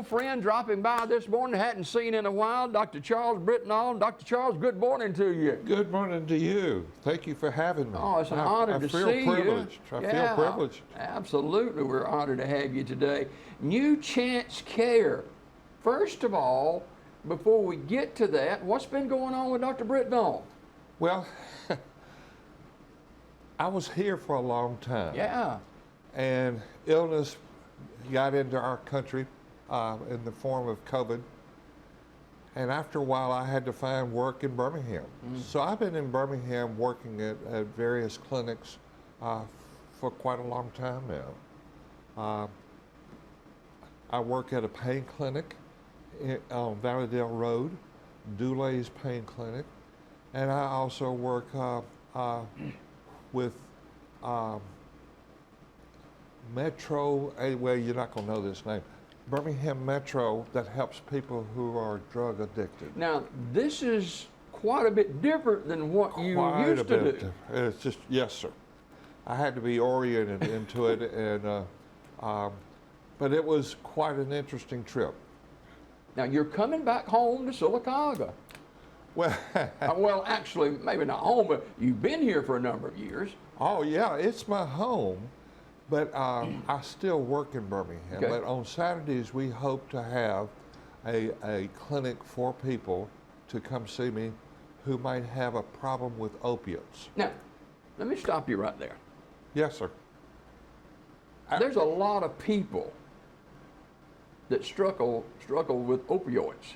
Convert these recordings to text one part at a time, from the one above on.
old friend dropping by this morning, hadn't seen in a while, Dr. Charles Brentnall. Dr. Charles, good morning to you. Good morning to you. Thank you for having me. Oh, it's an honor to see you. I feel privileged. I feel privileged. Absolutely, we're honored to have you today. New Chance Care. First of all, before we get to that, what's been going on with Dr. Brentnall? Well, I was here for a long time. Yeah. And illness got into our country in the form of COVID. And after a while, I had to find work in Birmingham. So I've been in Birmingham working at various clinics for quite a long time now. I work at a pain clinic on Valleydale Road, Dulay's Pain Clinic. And I also work with Metro, well, you're not going to know this name, Birmingham Metro, that helps people who are drug addicted. Now, this is quite a bit different than what you used to do. It's just, yes, sir. I had to be oriented into it, and but it was quite an interesting trip. Now, you're coming back home to Sylacauga. Well, well, actually, maybe not home, but you've been here for a number of years. Oh, yeah, it's my home. But I still work in Birmingham. Okay. But on Saturdays, we hope to have a clinic for people to come see me who might have a problem with opiates. Now, let me stop you right there. Yes, sir. There's a lot of people that struggle with opioids.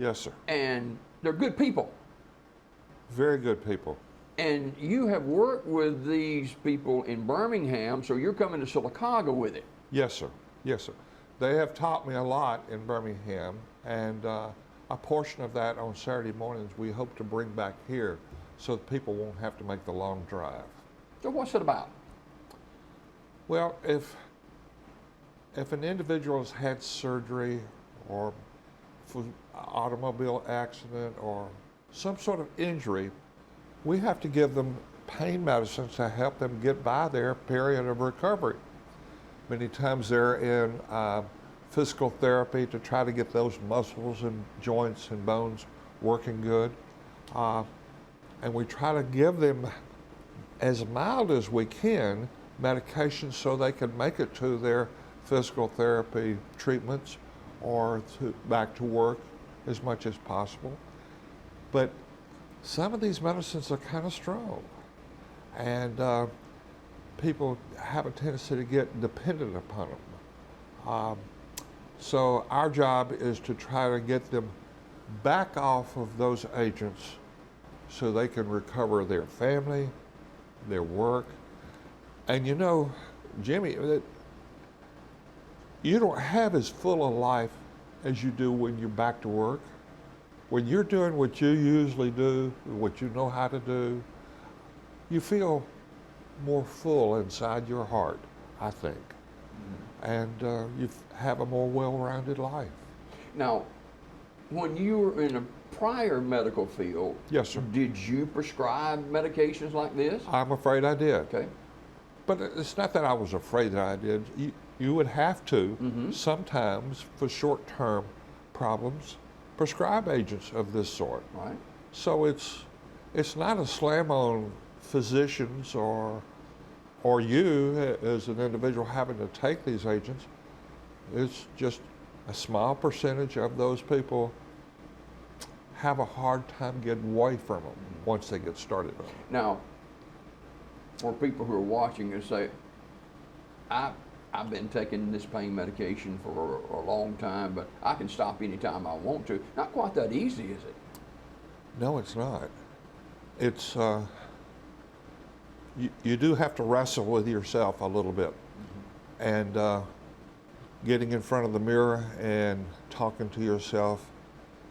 Yes, sir. And they're good people. Very good people. And you have worked with these people in Birmingham, so you're coming to Sylacauga with it. Yes, sir. Yes, sir. They have taught me a lot in Birmingham, and a portion of that on Saturday mornings we hope to bring back here so that people won't have to make the long drive. So what's it about? Well, if an individual has had surgery or for automobile accident or some sort of injury, we have to give them pain medicines to help them get by their period of recovery. Many times they're in physical therapy to try to get those muscles and joints and bones working good. And we try to give them, as mild as we can, medications so they can make it to their physical therapy treatments or back to work as much as possible. But some of these medicines are kind of strong, and people have a tendency to get dependent upon them. So our job is to try to get them back off of those agents so they can recover their family, their work. And you know, Jimmy, you don't have as full a life as you do when you're back to work. When you're doing what you usually do, what you know how to do, you feel more full inside your heart, I think. And you have a more well-rounded life. Now, when you were in a prior medical field, yes, sir, did you prescribe medications like this? I'm afraid I did. Okay. But it's not that I was afraid that I did. You would have to, sometimes, for short-term problems, prescribe agents of this sort. Right. So it's not a slam on physicians or you as an individual having to take these agents. It's just a small percentage of those people have a hard time getting away from them once they get started on them. Now, for people who are watching and say, I've been taking this pain medication for a long time, but I can stop anytime I want to. Not quite that easy, is it? No, it's not. It's, you do have to wrestle with yourself a little bit. And getting in front of the mirror and talking to yourself.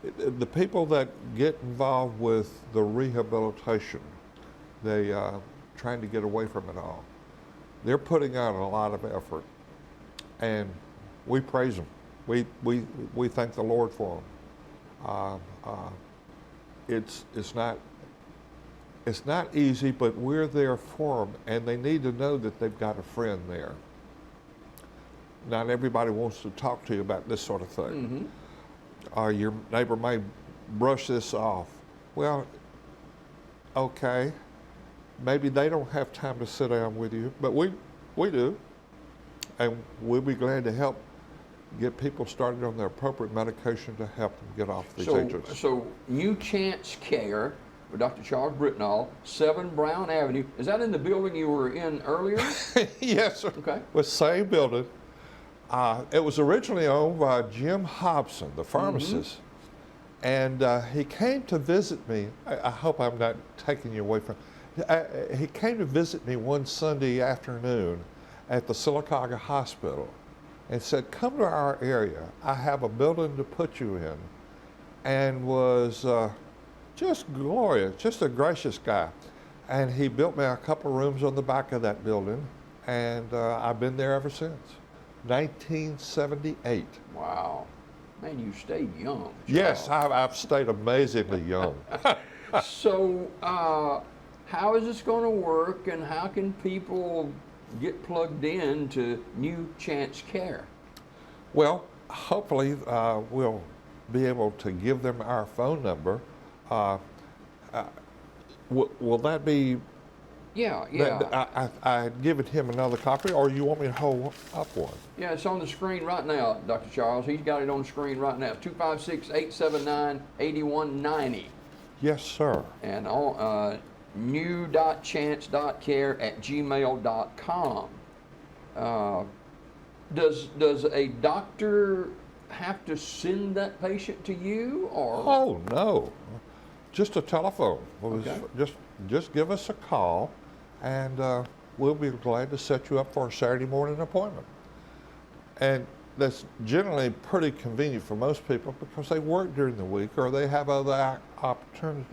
The people that get involved with the rehabilitation, they trying to get away from it all, they're putting out a lot of effort, and we praise them. We thank the Lord for them. It's not easy, but we're there for them, and they need to know that they've got a friend there. not everybody wants to talk to you about this sort of thing. Mm-hmm. Your neighbor may brush this off. Well, okay, maybe they don't have time to sit down with you, but we do, and we'll be glad to help get people started on the appropriate medication to help them get off these agents. So New Chance Care with Dr. Charles Brentnall, 7 Brown Avenue. Is that in the building you were in earlier? Yes, sir. Okay. The same building. It was originally owned by Jim Hobson, the pharmacist. And he came to visit me. I hope I'm not taking you away from. He came to visit me one Sunday afternoon at the Sylacauga Hospital and said, "Come to our area. I have a building to put you in," and was just glorious, just a gracious guy. And he built me a couple of rooms on the back of that building, and I've been there ever since. 1978. Wow. Man, you stayed young, Charles. Yes, I've stayed amazingly young. So, how is this going to work, and how can people get plugged in to New Chance Care? Well, hopefully we'll be able to give them our phone number. Will that be? Yeah. I given him another copy, or you want me to hold up one? Yeah, it's on the screen right now, Dr. Charles. He's got it on the screen right now. 256-879-8190. Yes, sir. And on new.chance.care@gmail.com. Does a doctor have to send that patient to you, or? Oh no, just a telephone. Okay. Just give us a call, and we'll be glad to set you up for a Saturday morning appointment. And that's generally pretty convenient for most people because they work during the week or they have other opportunities.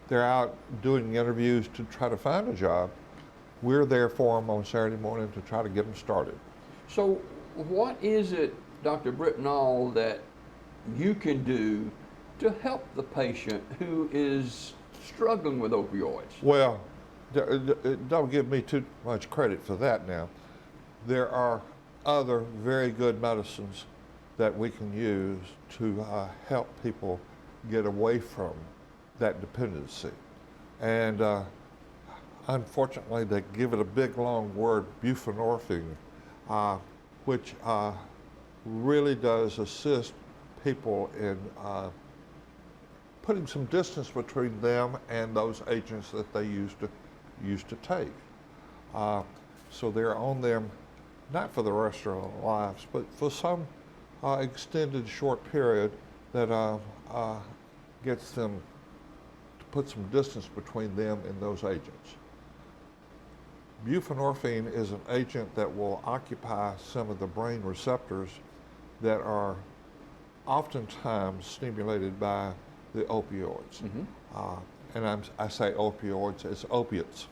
They're out doing interviews to try to find a job. We're there for them on Saturday morning to try to get them started. So what is it, Dr. Brentnall, that you can do to help the patient who is struggling with opioids? Well, don't give me too much credit for that now. There are other very good medicines that we can use to help people get away from that dependency. And unfortunately, they give it a big long word, buprenorphine, which really does assist people in putting some distance between them and those agents that they used to take. So they're on them not for the rest of their lives, but for some extended short period that gets them to put some distance between them and those agents. Buprenorphine is an agent that will occupy some of the brain receptors that are oftentimes stimulated by the opioids. And I say opioids, it's opiates,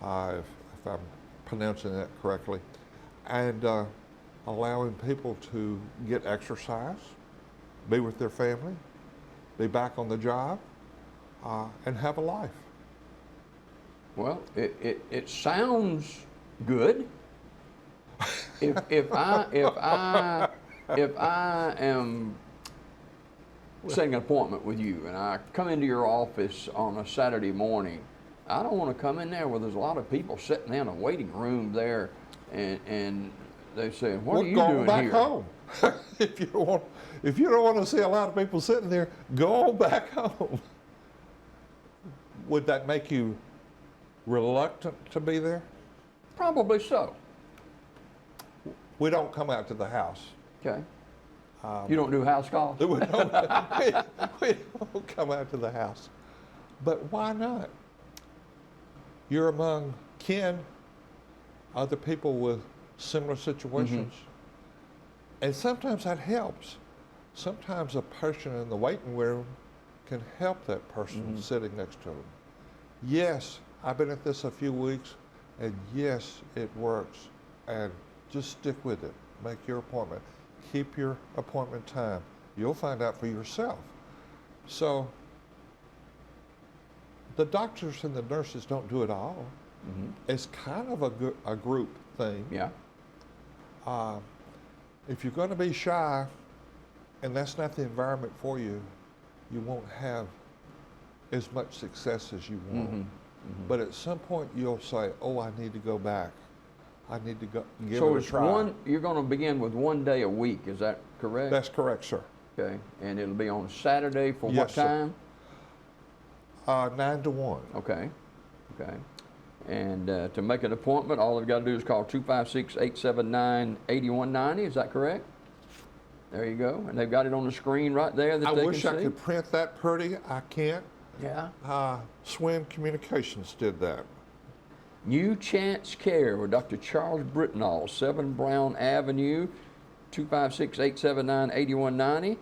if I'm pronouncing that correctly. And allowing people to get exercise, be with their family, be back on the job, and have a life. Well, it sounds good. If I am setting an appointment with you and I come into your office on a Saturday morning, I don't want to come in there where there's a lot of people sitting in a waiting room there, and they say, "What are you doing back here?" Home. If you don't want to see a lot of people sitting there, go on back home. Would that make you reluctant to be there? Probably so. We don't come out to the house. Okay. You don't do house calls? We don't come out to the house. But why not? You're among kin, other people with similar situations. And sometimes that helps. Sometimes a person in the waiting room can help that person sitting next to them. Yes, I've been at this a few weeks, and yes, it works. And just stick with it. Make your appointment. Keep your appointment time. You'll find out for yourself. So the doctors and the nurses don't do it all. It's kind of a group thing. Yeah. If you're going to be shy, and that's not the environment for you, you won't have as much success as you want. But at some point, you'll say, "Oh, I need to go back. I need to go give So it a it's try." you're going to begin with 1 day a week, is that correct? That's correct, sir. Okay, and it'll be on Saturday for what Yes, sir. time? 9 to 1. Okay, okay. And to make an appointment, all they've got to do is call 256-879-8190, is that correct? There you go, and they've got it on the screen right there that I they wish can I see. could print that pretty. I can't. Yeah. Swin Communications did that. New Chance Care with Dr. Charles Brentnall, 7 Brown Avenue, 256-879-8190.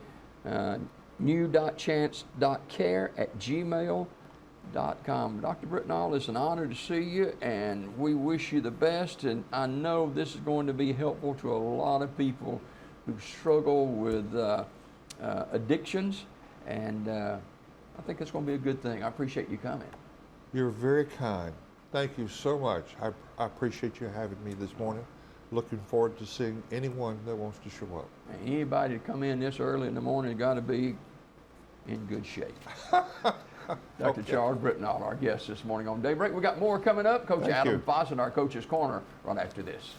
new.chance.care@gmail.com. Dr. Brentnall, it's an honor to see you, and we wish you the best. And I know this is going to be helpful to a lot of people who struggle with addictions, and I think it's going to be a good thing. I appreciate you coming. You're very kind. Thank you so much. I appreciate you having me this morning. Looking forward to seeing anyone that wants to show up. And anybody to come in this early in the morning got to be in good shape. Dr. Okay. Charles Brentnall, our guest this morning on Daybreak. We got more coming up. Coach Thank Adam you. Foss in our Coach's Corner right after this.